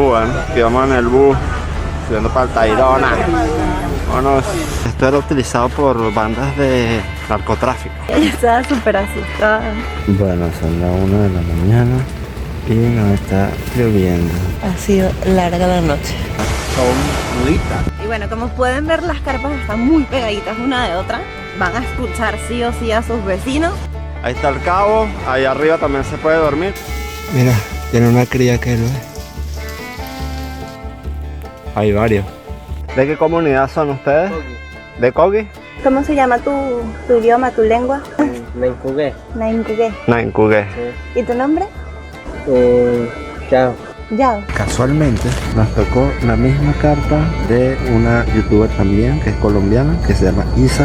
bus, ¿eh? Que vamos en el bus subiendo para el Tayrona. Vámonos. Esto era utilizado por bandas de narcotráfico. Ella estaba súper asustada. Bueno, son las 1 de la mañana y nos está lloviendo. Ha sido larga la noche. Son nuditas. Y bueno, como pueden ver, las carpas están muy pegaditas una de otra. Van a escuchar sí o sí a sus vecinos. Ahí está el cabo, ahí arriba también se puede dormir. Mira, tiene una cría que lo es. Hay varios. ¿De qué comunidad son ustedes? ¿De Kogi? ¿Cómo se llama tu idioma, tu lengua? Naincugué. Naincugué. Naincugué. ¿Y tu nombre? Chao. Yao. Casualmente nos tocó la misma carta de una youtuber también que es colombiana, que se llama Isa.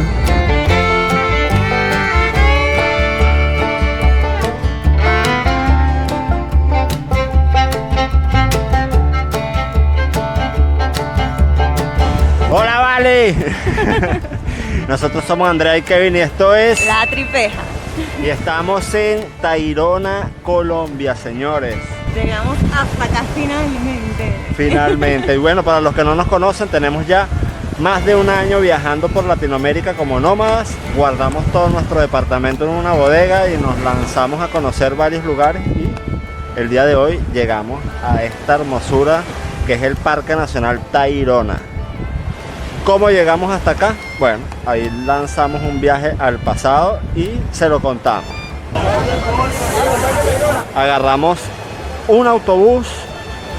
¡Hola, Vale! Nosotros somos Andrea y Kevin y esto es... La Tripeja. Y estamos en Tayrona, Colombia, señores. Llegamos hasta acá finalmente. Finalmente. Y bueno, para los que no nos conocen, tenemos ya más de un año viajando por Latinoamérica como nómadas. Guardamos todo nuestro departamento en una bodega y nos lanzamos a conocer varios lugares. Y el día de hoy llegamos a esta hermosura que es el Parque Nacional Tayrona. ¿Cómo llegamos hasta acá? Bueno, ahí lanzamos un viaje al pasado y se lo contamos. Agarramos un autobús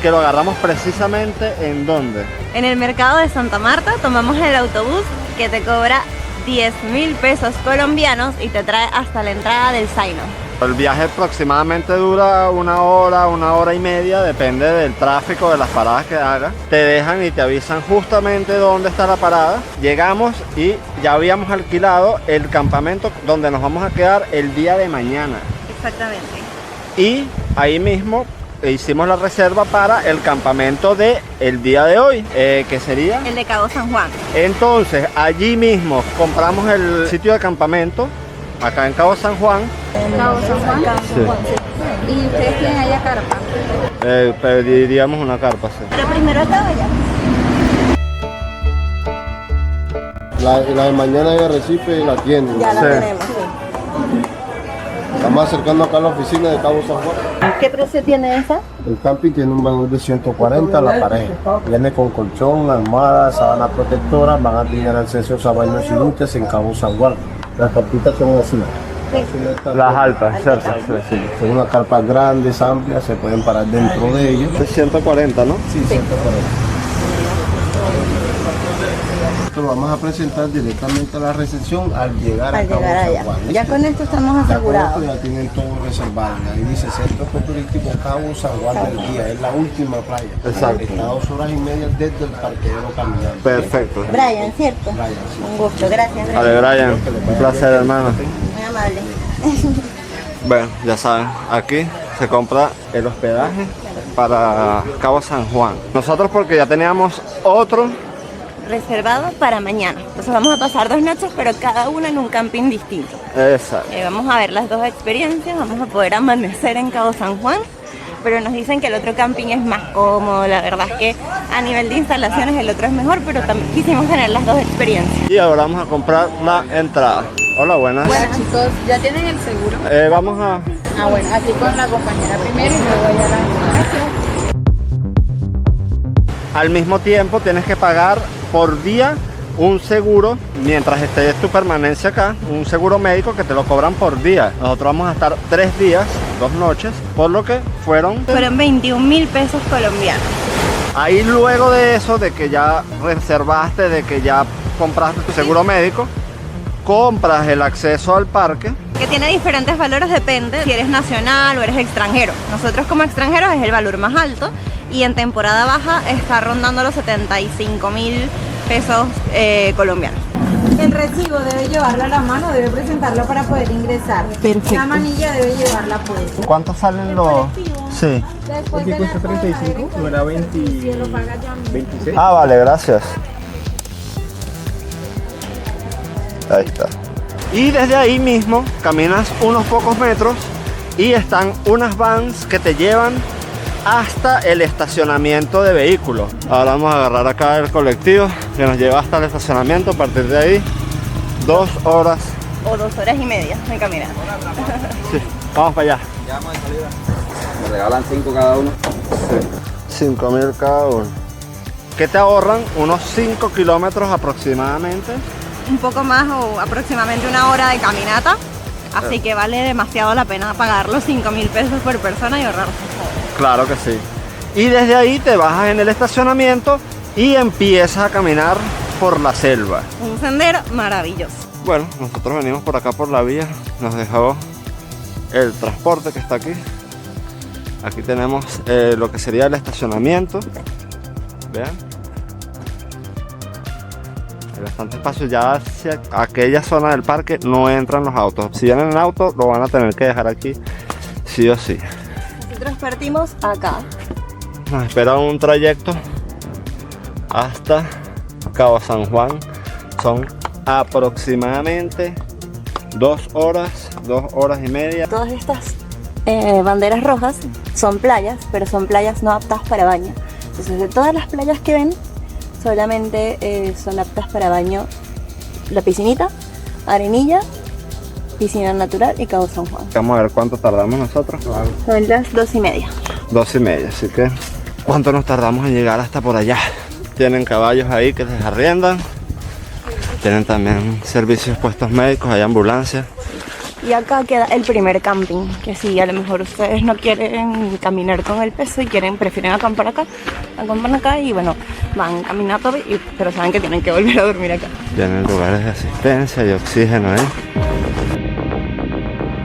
que lo agarramos precisamente ¿en dónde? En el mercado de Santa Marta tomamos el autobús que te cobra 10.000 pesos colombianos y te trae hasta la entrada del Zaino. El viaje aproximadamente dura una hora y media, depende del tráfico, de las paradas que hagas. Te dejan y te avisan justamente dónde está la parada. Llegamos y ya habíamos alquilado el campamento donde nos vamos a quedar el día de mañana. Exactamente. Y ahí mismo hicimos la reserva para el campamento de el día de hoy, que sería El de Cabo San Juan. entonces allí mismo compramos el sitio de campamento acá en Cabo San Juan. Cabo San Juan. Sí. ¿Y ustedes tienen allá carpa? Pediríamos una carpa, sí. Pero primero estaba allá. La de mañana de Recife la tienen. Ya la Sí. tenemos, sí. Estamos acercando acá a la oficina de Cabo San Juan. ¿Qué precio tiene esa? El camping tiene un valor de 140 la pareja. Viene con colchón, almohada, sábana protectora. Van a tener acceso a baños y duchas en Cabo San Juan. Las carpitas son así. Las altas, ¿cierto? Sí. Son unas carpas grandes, amplias, se pueden parar dentro de ellas. Es 140, ¿no? Sí, 140. Esto lo vamos a presentar directamente a la recepción al llegar a Al Cabo llegar San allá. Juan. Ya con esto estamos Ya con asegurados. esto ya tienen todo reservado. Ahí dice Centro Turístico Cabo San Juan del Día. Es la última playa. Exacto. Está a 2 horas y media desde el parqueadero caminando. Perfecto. Brian, ¿cierto? Brian, sí. Un gusto, gracias. Brian. Vale, Brian, un placer, hermano. Muy amable. Bueno, ya saben, aquí se compra el hospedaje para Cabo San Juan. Nosotros porque ya teníamos otro. Reservado para mañana. Entonces vamos a pasar 2 noches, pero cada una en un camping distinto. Exacto. Vamos a ver las 2 experiencias, vamos a poder amanecer en Cabo San Juan, pero nos dicen que el otro camping es más cómodo. La verdad es que a nivel de instalaciones el otro es mejor, pero también quisimos tener las 2 experiencias. Y ahora vamos a comprar la entrada. Hola, buenas. Bueno, chicos, ¿ya tienen el seguro? Vamos a... Ah, bueno, aquí con la compañera primero y luego ya la... Al mismo tiempo tienes que pagar por día un seguro mientras estés tu permanencia acá, un seguro médico que te lo cobran por día. Nosotros vamos a estar 3 días, 2 noches, por lo que fueron 21.000 pesos colombianos. ahí. Luego de eso, de que ya reservaste, de que ya compraste tu seguro médico, compras el acceso al parque. Que tiene diferentes valores, depende si eres nacional o eres extranjero. Nosotros como extranjeros es el valor más alto y en temporada baja está rondando los 75.000 pesos colombianos. El recibo debe llevarlo a la mano, debe presentarlo para poder ingresar. Perfecto. La manilla debe llevarla puesta. ¿Cuánto salen los...? Sí. Después de cuesta 35, no era 20, lo paga ya mismo. 26. Ah, vale, gracias. Ahí está. Y desde ahí mismo caminas unos pocos metros y están unas vans que te llevan hasta el estacionamiento de vehículos. Ahora vamos a agarrar acá el colectivo que nos lleva hasta el estacionamiento. A partir de ahí 2 horas O 2 horas y media de caminar. sí, vamos para allá. Ya vamos de salida. Me regalan 5 cada uno. 5.000 cada uno, que te ahorran unos 5 kilómetros aproximadamente. Un poco más o aproximadamente 1 hora de caminata. Así que vale demasiado la pena pagar los 5.000 pesos por persona y ahorrarse. Claro que sí. Y desde ahí te bajas en el estacionamiento y empiezas a caminar por la selva. Un sendero maravilloso. Bueno, nosotros venimos por acá por la vía, nos dejó el transporte que está aquí. Aquí tenemos lo que sería el estacionamiento. Vean. Hay bastante espacio, ya hacia aquella zona del parque no entran los autos. Si vienen en auto, lo van a tener que dejar aquí sí o sí. Nosotros partimos acá. Nos espera un trayecto hasta Cabo San Juan. Son aproximadamente 2 horas, 2 horas y media. Todas estas banderas rojas son playas, pero son playas no aptas para baño. Entonces, de todas las playas que ven, solamente son aptas para baño la piscinita, Arenilla, piscina natural y Cabo San Juan. Vamos a ver cuánto tardamos nosotros. Son las 2:30. 2:30, así que ¿cuánto nos tardamos en llegar hasta por allá? Tienen caballos ahí que les arriendan. Tienen también servicios puestos médicos, hay ambulancias. Y acá queda el primer camping, que si a lo mejor ustedes no quieren caminar con el peso y prefieren acampan acá y bueno, van caminando, pero saben que tienen que volver a dormir acá. Tienen lugares de asistencia y oxígeno ahí.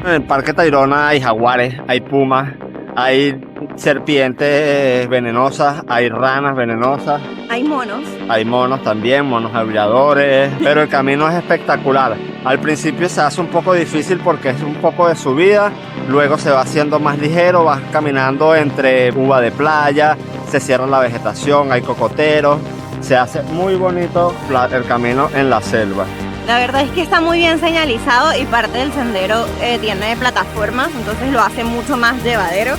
En el Parque Tayrona hay jaguares, hay pumas, hay serpientes venenosas, hay ranas venenosas. Hay monos. Hay monos también, monos aulladores, pero el camino es espectacular. Al principio se hace un poco difícil porque es un poco de subida, luego se va haciendo más ligero, vas caminando entre uva de playa, se cierra la vegetación, hay cocoteros, se hace muy bonito el camino en la selva. La verdad es que está muy bien señalizado y parte del sendero tiene plataformas, entonces lo hace mucho más llevadero.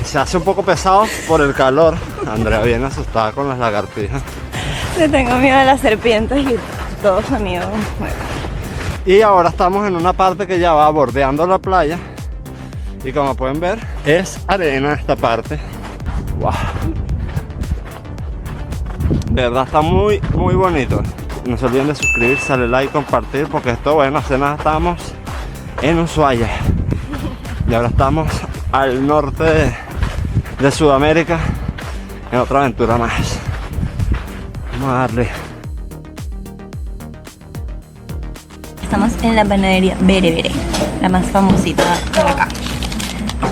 Se hace un poco pesado por el calor. Andrea viene asustada con las lagartijas. Le tengo miedo a las serpientes y todo sonido. Bueno. Y ahora estamos en una parte que ya va bordeando la playa. Y como pueden ver, es arena esta parte. Wow. De verdad está muy bonito. No se olviden de suscribirse, darle like, compartir, porque esto, bueno, hace nada estábamos en Ushuaia. Y ahora estamos al norte de Sudamérica en otra aventura más. Vamos a darle. Estamos en la panadería Berebere, la más famosita de acá.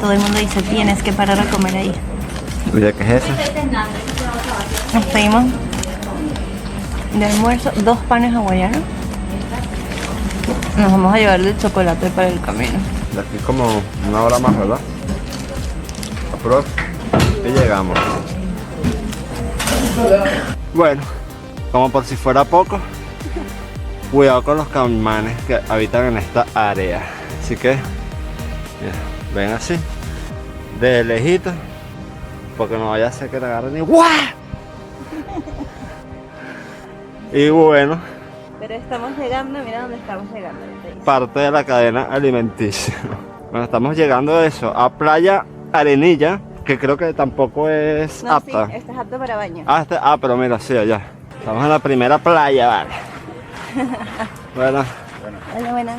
Todo el mundo dice, tienes que parar a comer ahí. Mira, ¿qué es eso? Nos pedimos de almuerzo 2 panes hawaianos. Nos vamos a llevar de chocolate para el camino. De aquí como 1 hora más, ¿verdad? Y llegamos. Bueno, como por si fuera poco, cuidado con los caimanes que habitan en esta área. Así que, mira, ven así, de lejito, porque no vaya a ser que te agarren y ¡guau! Y bueno, Pero estamos llegando, mira dónde estamos llegando. parte de la cadena alimenticia. Bueno, estamos llegando a eso, a Playa Arenilla, que creo que tampoco es No, apta. sí, este es apto para baño. Pero mira, sí, allá. Estamos en la primera playa, vale. Bueno, Hola, buenas.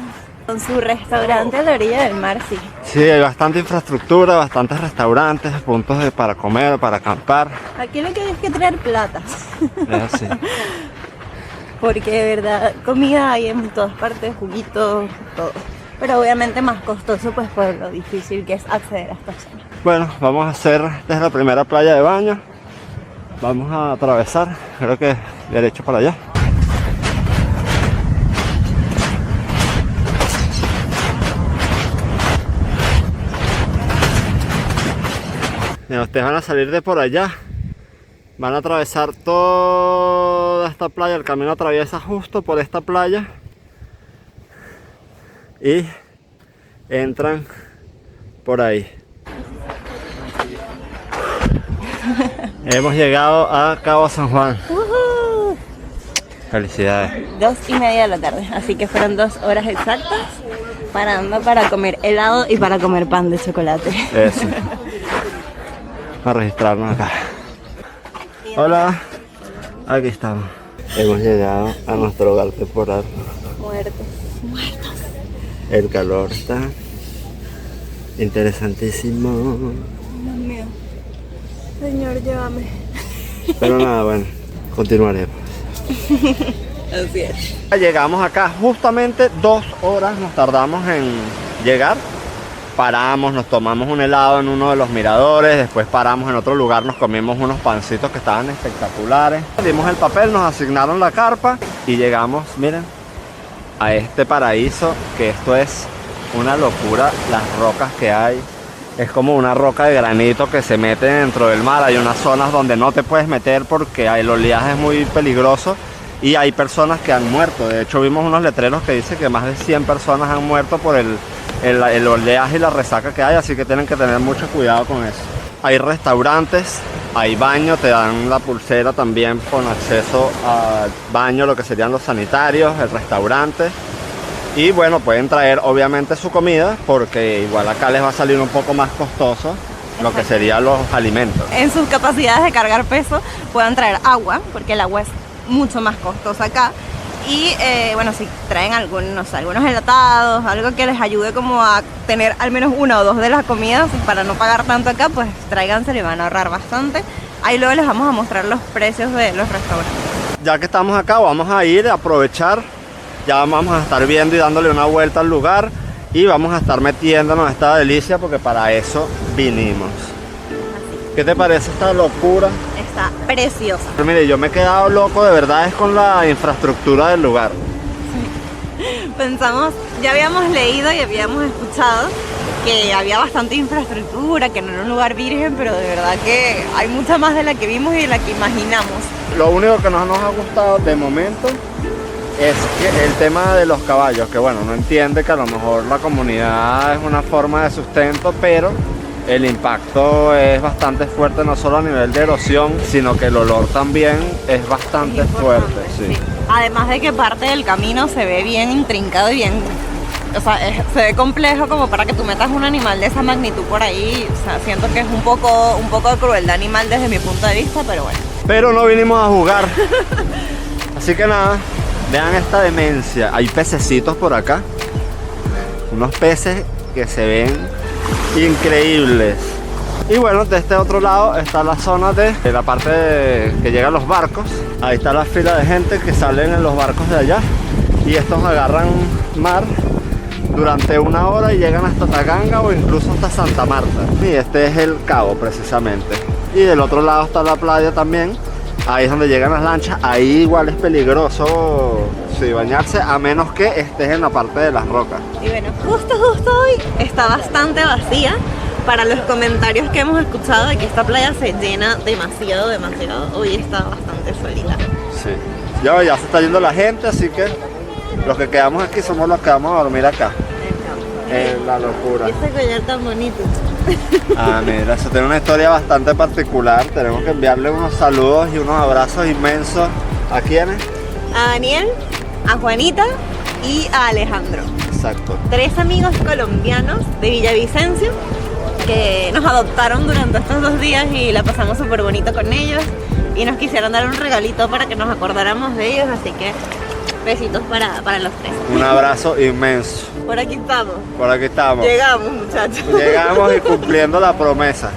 Con su restaurante a la orilla del mar, sí. sí, hay bastante infraestructura, bastantes restaurantes, puntos para comer, para acampar. Aquí lo que hay es que traer platas. Es así. Porque de verdad, comida hay en todas partes, juguitos, todo. Pero obviamente más costoso, pues por lo difícil que es acceder a esta zona. Bueno, vamos a hacer desde la primera playa de baño. Vamos a atravesar, creo que derecho para allá. Mira, ustedes van a salir de por allá, Van a atravesar toda esta playa, el camino atraviesa justo por esta playa y entran por ahí. Hemos llegado a Cabo San Juan. Felicidades. 2:30 de la tarde, así que fueron 2 horas exactas parando para comer helado y para comer pan de chocolate. Eso. A registrarnos acá. Hola, aquí estamos. Hemos llegado a nuestro hogar temporal. Muertos. El calor está interesantísimo. Dios mío. Señor, llévame. Pero nada, bueno, continuaremos. Así es. Llegamos acá justamente 2 horas nos tardamos en llegar. Paramos, nos tomamos un helado en uno de los miradores, después paramos en otro lugar, nos comimos unos pancitos que estaban espectaculares. Dimos el papel, nos asignaron la carpa y llegamos, miren, a este paraíso, que esto es una locura, las rocas que hay. Es como una roca de granito que se mete dentro del mar. Hay unas zonas donde no te puedes meter porque el oleaje es muy peligroso y hay personas que han muerto. De hecho, vimos unos letreros que dicen que más de 100 personas han muerto por el oleaje y la resaca que hay, así que tienen que tener mucho cuidado con eso. Hay restaurantes, hay baño, te dan la pulsera también con acceso al baño, lo que serían los sanitarios, el restaurante. Y bueno, pueden traer obviamente su comida, porque igual acá les va a salir un poco más costoso lo que serían los alimentos. En sus capacidades de cargar peso puedan traer agua, porque el agua es mucho más costosa acá. Y bueno, si traen algunos enlatados, algo que les ayude como a tener al menos 1 o 2 de las comidas para no pagar tanto acá, pues tráiganse, le van a ahorrar bastante. Ahí luego les vamos a mostrar los precios de los restaurantes. Ya que estamos acá, vamos a ir a aprovechar. Ya vamos a estar viendo y dándole una vuelta al lugar y vamos a estar metiéndonos a esta delicia porque para eso vinimos. ¿Qué te parece esta locura? Está preciosa. Pero mire, yo me he quedado loco de verdad es con la infraestructura del lugar. Pensamos, ya habíamos leído y habíamos escuchado que había bastante infraestructura, que no era un lugar virgen, pero de verdad que hay mucha más de la que vimos y de la que imaginamos. Lo único que no nos ha gustado de momento es que el tema de los caballos, que bueno, no entiende que a lo mejor la comunidad es una forma de sustento, pero el impacto es bastante fuerte, no solo a nivel de erosión, sino que el olor también es bastante fuerte. Sí. Además de que parte del camino se ve bien intrincado y bien, o sea, se ve complejo como para que tú metas un animal de esa magnitud por ahí. O sea, siento que es un poco de crueldad animal desde mi punto de vista, pero bueno. Pero no vinimos a jugar. Así que nada, vean esta demencia. Hay pececitos por acá, unos peces que se ven increíbles. Y bueno, de este otro lado está la zona de la parte que llegan los barcos. Ahí está la fila de gente que salen en los barcos de allá y estos agarran mar durante 1 hora y llegan hasta Taganga o incluso hasta Santa Marta. Y este es el cabo precisamente. Y del otro lado está la playa también. Ahí es donde llegan las lanchas. Ahí igual es peligroso bañarse, a menos que estés en la parte de las rocas. Y bueno, justo hoy está bastante vacía para los comentarios que hemos escuchado de que esta playa se llena demasiado. Hoy está bastante solita. Sí, ya se está yendo la gente, así que los que quedamos aquí somos los que vamos a dormir acá. En la locura. Ese collar tan bonito. Ah, mira, eso tiene una historia bastante particular. Tenemos que enviarle unos saludos y unos abrazos inmensos. ¿A quiénes? A Daniel, a Juanita y a Alejandro. Exacto. 3 amigos colombianos de Villavicencio que nos adoptaron durante estos 2 días y la pasamos súper bonito con ellos y nos quisieron dar un regalito para que nos acordáramos de ellos, así que besitos para los 3. Un abrazo inmenso. Por aquí estamos. Por aquí estamos. Llegamos, muchachos. Llegamos y cumpliendo la promesa.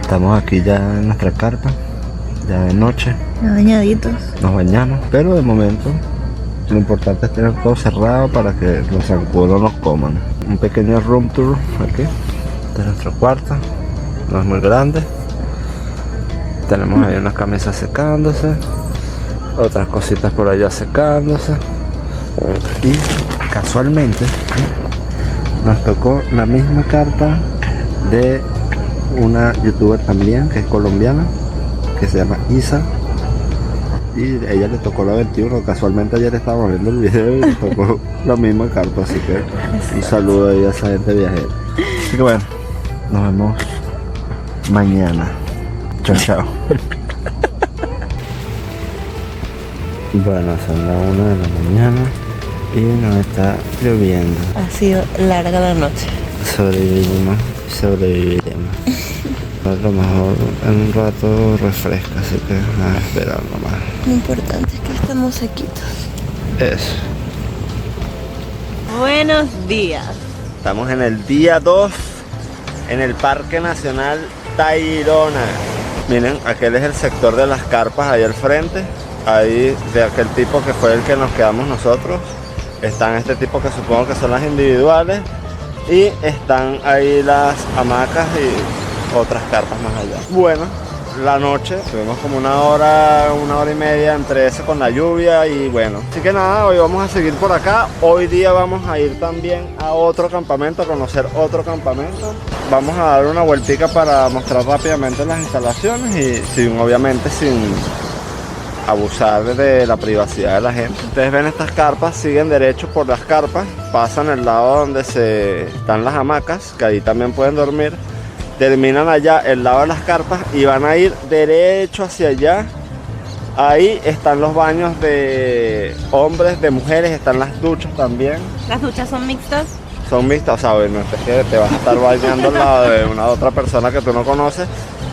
Estamos aquí ya en nuestra carpa, ya de noche. Bañaditos. Nos bañamos, pero de momento lo importante es tener todo cerrado para que los zancudos no nos coman. Un pequeño room tour aquí. Este es nuestro cuarto, no es muy grande. Tenemos ahí unas camisas secándose. Otras cositas por allá secándose. Y casualmente nos tocó la misma carpa de una youtuber también que es colombiana, que se llama Isa, y a ella le tocó la 21. Casualmente ayer estábamos viendo el video y le tocó la misma carpa, así que un saludo ahí a esa gente viajera. Así que bueno, nos vemos mañana. Chao, chao. Bueno, son las 1 de la mañana y nos está lloviendo. Ha sido larga la noche. Sobreviviremos. A lo mejor en un rato refresca, así que nada, esperar nomás. Lo importante es que estamos sequitos. Eso. Buenos días. Estamos en el día 2 en el Parque Nacional Tayrona. Miren, aquel es el sector de las carpas ahí al frente. Ahí de aquel tipo que fue el que nos quedamos nosotros. Están este tipo que supongo que son las individuales. Y están ahí las hamacas y otras carpas más allá. Bueno, la noche, tuvimos como una hora y media entre eso con la lluvia y bueno. Así que nada, hoy vamos a seguir por acá. Hoy día vamos a ir también a otro campamento, a conocer otro campamento. Vamos a dar una vueltica para mostrar rápidamente las instalaciones y obviamente sin abusar de la privacidad de la gente. Ustedes ven estas carpas, siguen derecho por las carpas, pasan el lado donde están las hamacas, que ahí también pueden dormir, terminan allá el lado de las carpas y van a ir derecho hacia allá. Ahí están los baños de hombres, de mujeres, están las duchas también. ¿Las duchas son mixtas? Son mixtas, o sea, bueno, es que te vas a estar bañando al lado de una otra persona que tú no conoces,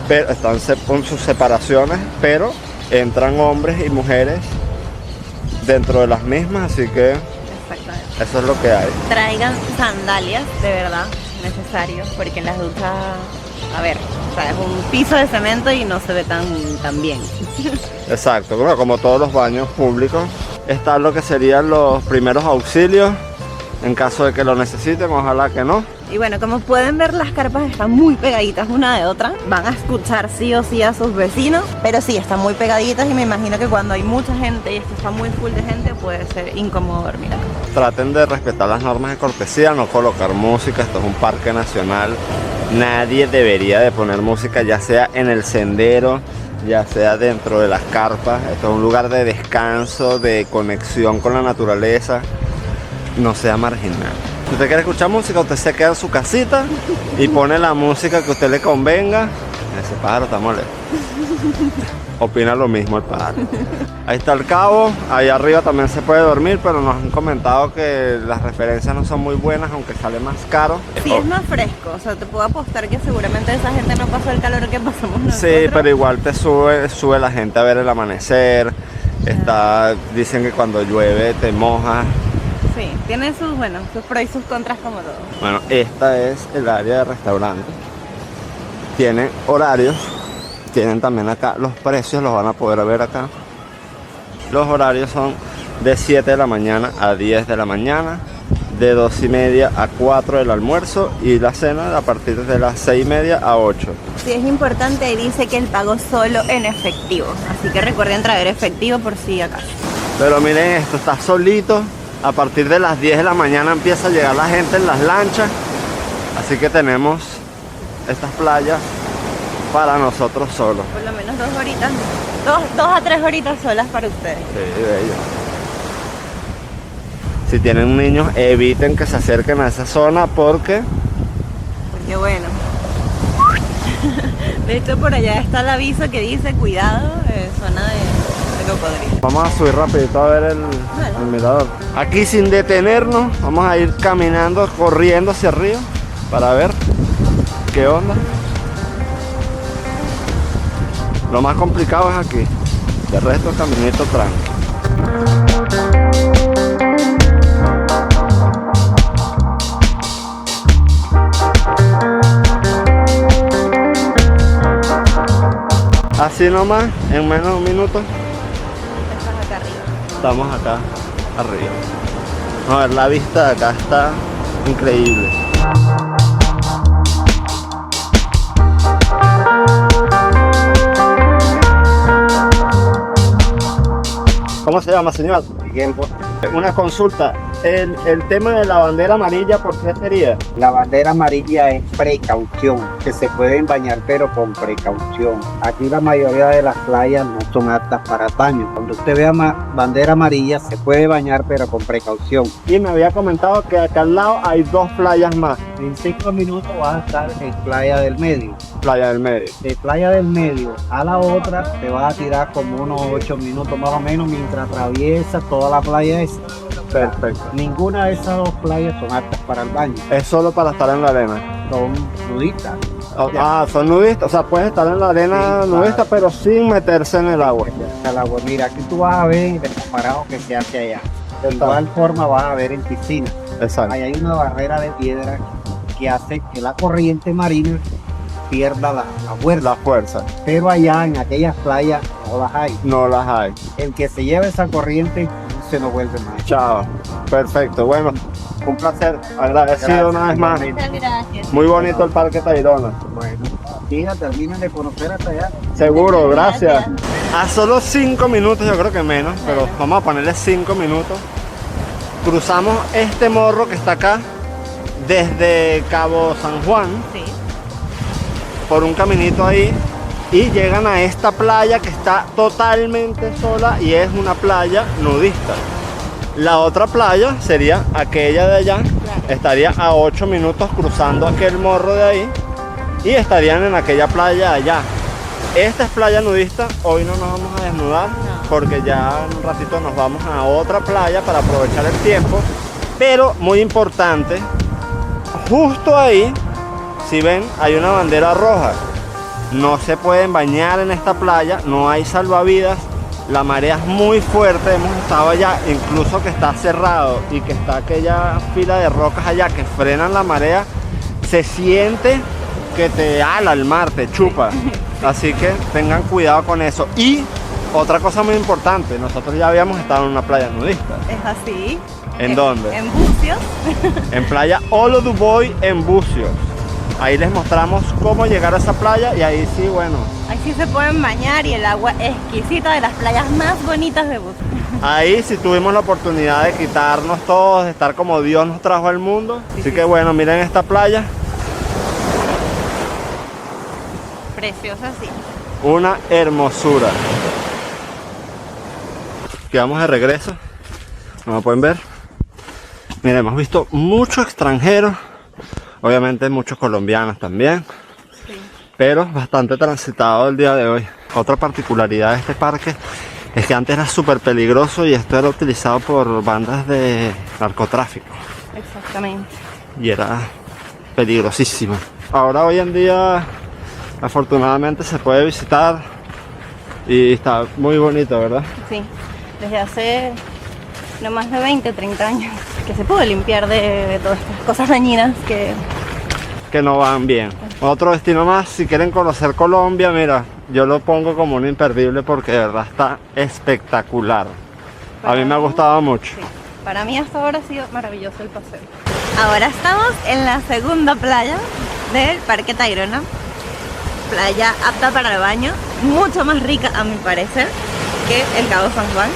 pero están con sus separaciones, pero entran hombres y mujeres dentro de las mismas, así que Exactamente. eso es lo que hay. Traigan sandalias, de verdad, necesario, porque en las duchas, a ver, o sea, es un piso de cemento y no se ve tan bien. Exacto, bueno, como todos los baños públicos, están lo que serían los primeros auxilios, en caso de que lo necesiten, ojalá que no. Y bueno, como pueden ver, las carpas están muy pegaditas una de otra. Van a escuchar sí o sí a sus vecinos, pero sí, están muy pegaditas y me imagino que cuando hay mucha gente y esto está muy full de gente, puede ser incómodo dormir acá. Traten de respetar las normas de cortesía, no colocar música, esto es un parque nacional. Nadie debería de poner música, ya sea en el sendero, ya sea dentro de las carpas. Esto es un lugar de descanso, de conexión con la naturaleza. No sea marginal. Si usted quiere escuchar música, usted se queda en su casita y pone la música que a usted le convenga. Ese pájaro está molesto. Opina lo mismo el pájaro. Ahí está el cabo, ahí arriba también se puede dormir, pero nos han comentado que las referencias no son muy buenas, aunque sale más caro. Sí, es más fresco, o sea, te puedo apostar que seguramente esa gente no pasó el calor que pasamos nosotros. Sí, pero igual te sube la gente a ver el amanecer. Dicen que cuando llueve te mojas. Sí, tiene sus, bueno, sus pros y sus contras como todo. Bueno, esta es el área de restaurante. Tienen horarios, tienen también acá los precios, los van a poder ver acá. Los horarios son de 7 de la mañana a 10 de la mañana, de 2:30 a 4 del almuerzo y la cena a partir de las 6:30 a 8. Sí, es importante, ahí dice que el pago solo en efectivo, así que recuerden traer efectivo por si acaso. Pero miren esto, está solito. A partir de las 10 de la mañana empieza a llegar la gente en las lanchas. Así que tenemos estas playas para nosotros solos. Por lo menos 2 horitas, 2 a 3 horitas solas para ustedes. Sí, bello. Si tienen niños, eviten que se acerquen a esa zona porque bueno. De hecho, por allá está el aviso que dice cuidado, zona de cocodrilo. vamos a subir rapidito a ver el mirador. Aquí sin detenernos, vamos a ir caminando, corriendo hacia arriba para ver qué onda. Lo más complicado es aquí, el resto caminito tranquilo. Así nomás, en menos de un minuto, Estás acá arriba. estamos acá arriba. A ver, la vista de acá está increíble. ¿Cómo se llama, señor? Tiempo. Una consulta. El tema de la bandera amarilla, ¿por qué sería? La bandera amarilla es precaución, que se pueden bañar pero con precaución. Aquí la mayoría de las playas no son aptas para baño. Cuando usted vea bandera amarilla se puede bañar pero con precaución. Y me había comentado que acá al lado hay 2 playas más. En 5 minutos vas a estar en Playa del Medio. Playa del Medio. De Playa del Medio a la otra te vas a tirar como unos 8 minutos más o menos mientras atraviesas toda la playa esa. Perfecto. Ninguna de esas 2 playas son aptas para el baño. Es solo para estar en la arena. Son nudistas. Son nudistas. O sea, puedes estar en la arena Sí, nudista, pero sin meterse en el agua. Al agua. Mira, aquí tú vas a ver el comparado que se hace allá. De igual forma vas a ver en piscina. Exacto. Ahí hay una barrera de piedra que hace que la corriente marina pierda la fuerza. La fuerza. Pero allá en aquellas playas no las hay. No las hay. El que se lleva esa corriente se nos vuelve más. Chao. Perfecto. Bueno, un placer. Agradecido una vez más. Muchas gracias. Muy bonito el Parque Tayrona. Bueno, mira, terminen de conocer hasta allá. Seguro, gracias. A solo 5 minutos, yo creo que menos, pero vamos a ponerle 5 minutos. Cruzamos este morro que está acá desde Cabo San Juan Sí. por un caminito ahí y llegan a esta playa que está totalmente sola y es una playa nudista. La otra playa sería aquella de allá, estaría a 8 minutos cruzando aquel morro de ahí y estarían en aquella playa allá. Esta es playa nudista, hoy no nos vamos a desnudar porque ya en un ratito nos vamos a otra playa para aprovechar el tiempo, pero muy importante, justo ahí, si ven, hay una bandera roja. No se pueden bañar en esta playa, no hay salvavidas, la marea es muy fuerte, hemos estado allá, incluso que está cerrado y que está aquella fila de rocas allá que frenan la marea, se siente que te ala el mar, te chupa. Así que tengan cuidado con eso. Y otra cosa muy importante, nosotros ya habíamos estado en una playa nudista. Es así. ¿En dónde? En Bucios. En playa Olo du Bois en Bucios. Ahí les mostramos cómo llegar a esa playa y ahí sí, bueno, Ahí sí se pueden bañar y el agua exquisita de las playas más bonitas de Bucios. ahí sí tuvimos la oportunidad de quitarnos todos, de estar como Dios nos trajo al mundo. Así que bueno, miren esta playa, Preciosa, sí. una hermosura. Quedamos de regreso, como pueden ver. Miren, hemos visto muchos extranjeros, obviamente muchos colombianos también, pero bastante transitado el día de hoy. Otra particularidad de este parque es que antes era súper peligroso y esto era utilizado por bandas de narcotráfico Exactamente. y era peligrosísimo. Ahora hoy en día afortunadamente se puede visitar y está muy bonito, ¿verdad? Sí. Desde hace no más de 20, 30 años que se pudo limpiar de todas estas cosas dañinas que no van bien. Otro destino más, si quieren conocer Colombia, mira, yo lo pongo como un imperdible porque de verdad está espectacular. A mí me ha gustado mucho. sí. Para mí hasta ahora ha sido maravilloso el paseo. Ahora estamos en la segunda playa del Parque Tayrona. Playa apta para el baño, mucho más rica a mi parecer que el Cabo San Juan,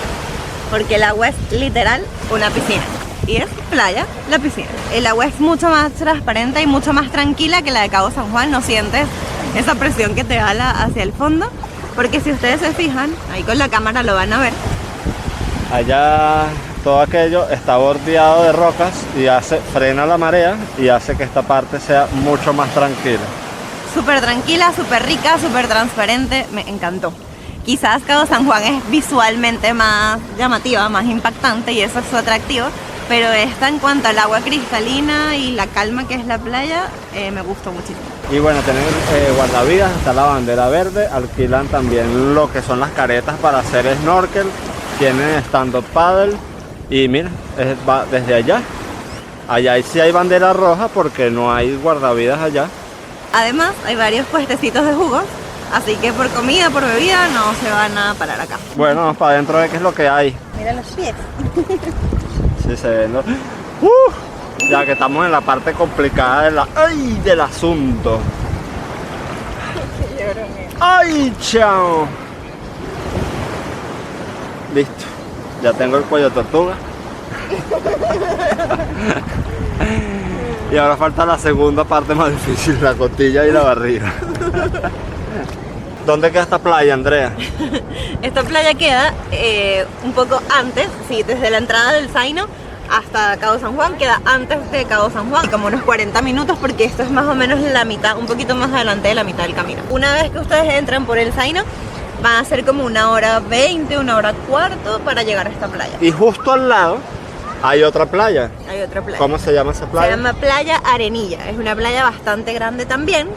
porque el agua es literal una piscina. Y es playa, la piscina. El agua es mucho más transparente y mucho más tranquila que la de Cabo San Juan. No sientes esa presión que te jala hacia el fondo, porque si ustedes se fijan, ahí con la cámara lo van a ver. Allá todo aquello está bordeado de rocas y frena la marea y hace que esta parte sea mucho más tranquila. Súper tranquila, súper rica, súper transparente, me encantó. Quizás Cabo San Juan es visualmente más llamativa, más impactante y eso es su atractivo, pero esta en cuanto al agua cristalina y la calma que es la playa, me gustó muchísimo. Y bueno, tienen guardavidas, está la bandera verde, alquilan también lo que son las caretas para hacer snorkel, tienen stand-up paddle y mira, va desde allá. Allá sí hay bandera roja porque no hay guardavidas allá. Además, hay varios puestecitos de jugos, así que por comida, por bebida, no se van a parar acá. Bueno, vamos para adentro de qué es lo que hay. Mira los pies. Sí se ve, ¿no? Ya que estamos en la parte complicada del asunto. ¡Ay, chao! Listo. Ya tengo el cuello de tortuga. Y ahora falta la segunda parte más difícil, la costilla y la barriga. ¿Dónde queda esta playa, Andrea? Esta playa queda un poco antes, sí, desde la entrada del Zaino hasta Cabo San Juan, queda antes de Cabo San Juan, como unos 40 minutos, porque esto es más o menos la mitad, un poquito más adelante de la mitad del camino. Una vez que ustedes entran por el Zaino, van a ser como 1h20, 1h15 para llegar a esta playa. Y justo al lado hay otra playa. Hay otra playa. ¿Cómo se llama esa playa? Se llama Playa Arenilla, es una playa bastante grande también.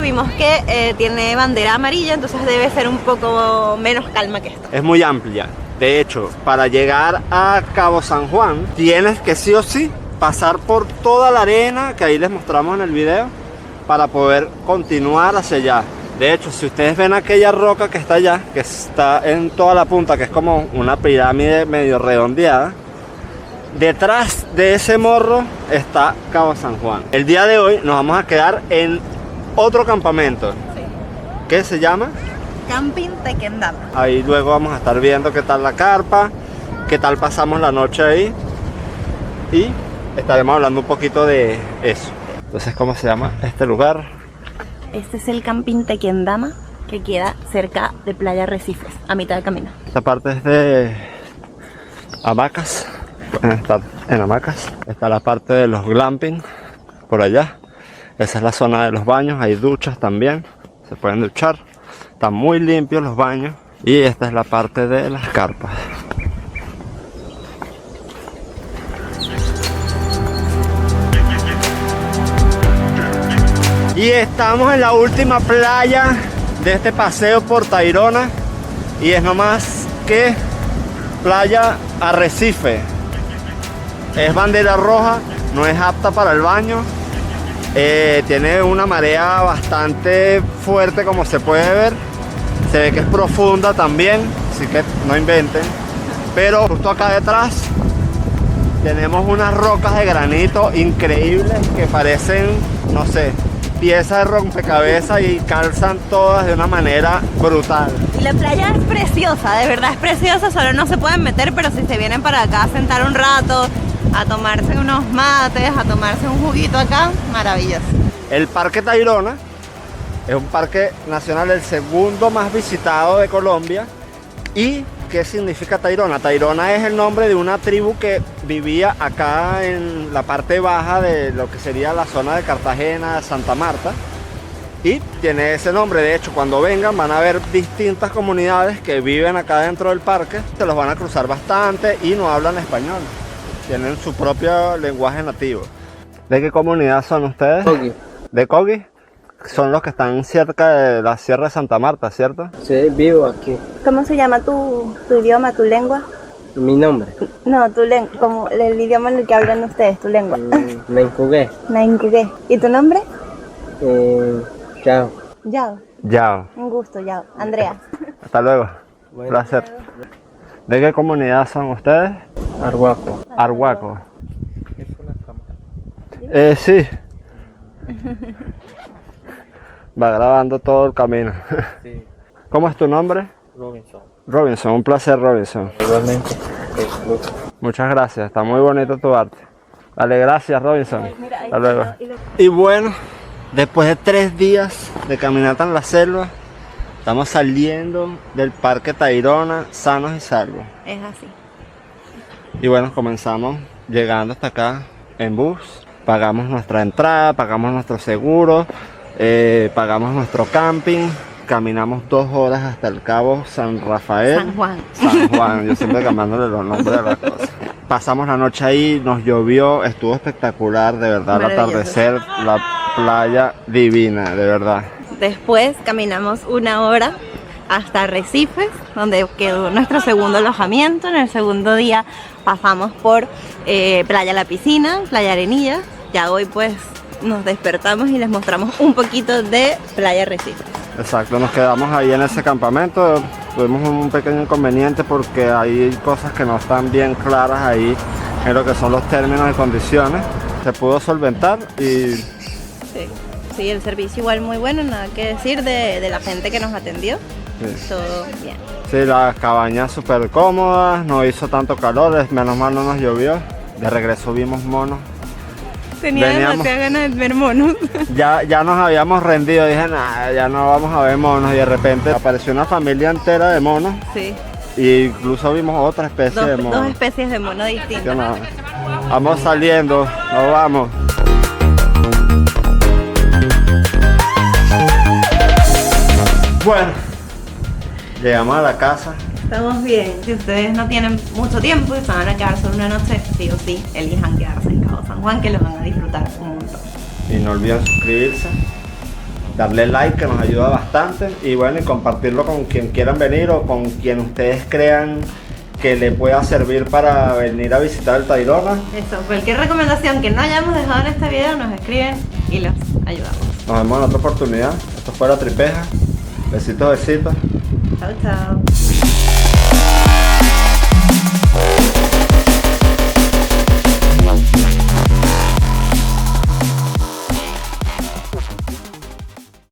Vimos que tiene bandera amarilla, entonces debe ser un poco menos calma que esta. Es muy amplia. De hecho, para llegar a Cabo San Juan, tienes que sí o sí pasar por toda la arena que ahí les mostramos en el video para poder continuar hacia allá. De hecho, si ustedes ven aquella roca que está allá, que está en toda la punta, que es como una pirámide medio redondeada, detrás de ese morro está Cabo San Juan. El día de hoy nos vamos a quedar en otro campamento. Sí. ¿Qué se llama? Camping Tequendama. Ahí luego vamos a estar viendo qué tal la carpa, qué tal pasamos la noche ahí y estaremos hablando un poquito de eso. Entonces, ¿cómo se llama este lugar? Este es el Camping Tequendama, que queda cerca de Playa Arrecifes, a mitad de camino. Esta parte es de hamacas, pueden estar en hamacas. Está la parte de los glamping por allá. Esa es la zona de los baños, hay duchas también, se pueden duchar. Están muy limpios los baños. Y esta es la parte de las carpas. Y estamos en la última playa de este paseo por Tayrona. Y es nomás que Playa Arrecife. Es bandera roja, no es apta para el baño. Tiene una marea bastante fuerte, como se puede ver. Se ve que es profunda también, así que no inventen. Pero justo acá detrás tenemos unas rocas de granito increíbles que parecen, no sé, piezas de rompecabezas y calzan todas de una manera brutal. Y la playa es preciosa, de verdad es preciosa, solo no se pueden meter, pero si se vienen para acá a sentar un rato, a tomarse unos mates, a tomarse un juguito acá, maravilloso. El Parque Tayrona es un parque nacional, el segundo más visitado de Colombia. ¿Y qué significa Tayrona? Tayrona es el nombre de una tribu que vivía acá en la parte baja de lo que sería la zona de Cartagena, Santa Marta. Y tiene ese nombre. De hecho, cuando vengan van a ver distintas comunidades que viven acá dentro del parque. Se los van a cruzar bastante y no hablan español. Tienen su propio lenguaje nativo. ¿De qué comunidad son ustedes? Coqui. ¿De Coqui? Son los que están cerca de la Sierra de Santa Marta, ¿cierto? Sí, vivo aquí. ¿Cómo se llama tu idioma, tu lengua? Mi nombre. No, tu lengua, como el idioma en el que hablan ustedes, tu lengua. Naincugué. Naincugué. ¿Y tu nombre? Chao. Yao. Yao. Un gusto, Yao. Andrea. Hasta luego. Bueno. Placer. ¿De qué comunidad son ustedes? Arhuaco. Arhuaco. Sí. Va grabando todo el camino. Sí. ¿Cómo es tu nombre? Robinson. Robinson, un placer, Robinson. Igualmente. Muchas gracias, está muy bonito tu arte. Dale, gracias, Robinson. Hasta luego. Y bueno, después de 3 días de caminata en la selva, estamos saliendo del Parque Tayrona sanos y salvos. Es así. Y bueno, comenzamos llegando hasta acá en bus. Pagamos nuestra entrada, pagamos nuestro seguro, pagamos nuestro camping. Caminamos 2 horas hasta el Cabo San Rafael. San Juan. San Juan, yo siempre cambiándole los nombres de las cosas. Pasamos la noche ahí, nos llovió, estuvo espectacular, de verdad, el Maravilloso. atardecer, la playa divina, de verdad. Después caminamos 1 hora hasta Arrecifes, donde quedó nuestro segundo alojamiento. En el segundo día pasamos por Playa La Piscina, Playa Arenilla. Ya hoy pues nos despertamos y les mostramos un poquito de Playa Arrecifes. Exacto, nos quedamos ahí en ese campamento. Tuvimos un pequeño inconveniente porque hay cosas que no están bien claras ahí en lo que son los términos y condiciones. Se pudo solventar y Sí, el servicio igual muy bueno, nada que decir de la gente que nos atendió. Sí. todo bien. Sí, las cabañas súper cómodas, no hizo tanto calor, menos mal no nos llovió. De regreso vimos monos. Tenía Veníamos- demasiadas ganas de ver monos. Ya nos habíamos rendido, dije, nada, ya no vamos a ver monos. Y de repente apareció una familia entera de monos. Sí, E incluso vimos otra especie de dos monos. especies de mono Que distintas. nada. Vamos saliendo, nos vamos. Bueno, llegamos a la casa. Estamos bien. Si ustedes no tienen mucho tiempo y se van a quedar solo una noche, sí o sí, elijan quedarse en Cabo San Juan, que los van a disfrutar un montón. Y no olviden suscribirse, darle like que nos ayuda bastante. Y bueno, y compartirlo con quien quieran venir o con quien ustedes crean que le pueda servir para venir a visitar el Tayrona. Eso, cualquier recomendación que no hayamos dejado en este video, nos escriben y los ayudamos. Nos vemos en otra oportunidad. Esto fue La Tripeja. Besitos, besitos. Chao, chao.